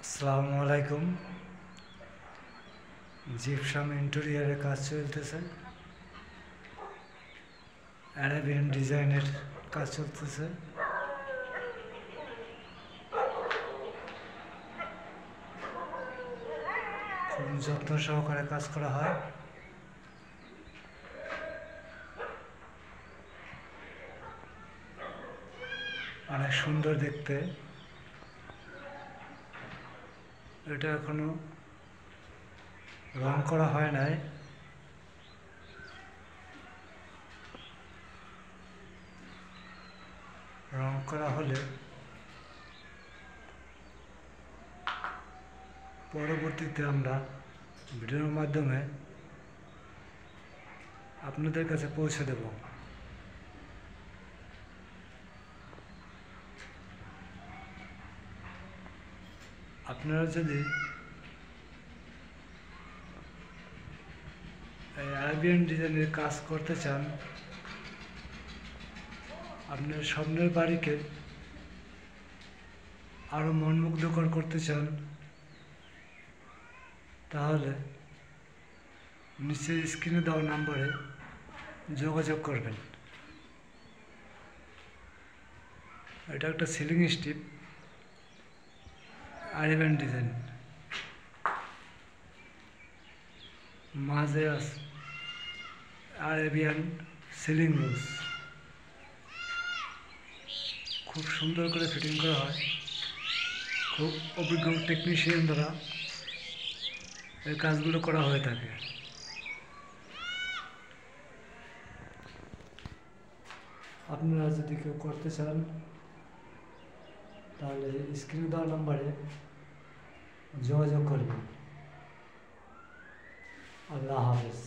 আসসালামু আলাইকুম। জিপসাম ইন্টেরিয়রের কাজ চলতেছে, অ্যারাবিয়ান ডিজাইনের কাজ চলতেছে। খুব যত্ন সহকারে কাজ করা হয়। অনেক সুন্দর দেখতে। এটা এখনো রং করা হয় নাই। রং করা হলে পরবর্তীতে আমরা ভিডিওর মাধ্যমে আপনাদের কাছে পৌঁছে দেব। আপনারা যদি এই অ্যারাবিয়ান ডিজাইনের কাজ করতে চান, আপনার স্বপ্নের বাড়িকে আরও মনমুগ্ধকর করতে চান, তাহলে নিচে স্ক্রিনে দেওয়া নাম্বারে যোগাযোগ করবেন। এটা একটা সিলিং স্টিপ আরএবিয়ান ডিজাইন, মাঝে আছে আরএবিয়ান সিলিং রোজ। খুব সুন্দর করে ফিটিং করা হয়, খুব অভিজ্ঞ টেকনিশিয়ান দ্বারা এই কাজগুলো করা হয়ে থাকে। আপনারা যদি কেউ করতে চান, তাহলে স্ক্রিনে দেওয়া নাম্বারে যোগাযোগ করবেন। আল্লাহ হাফেজ।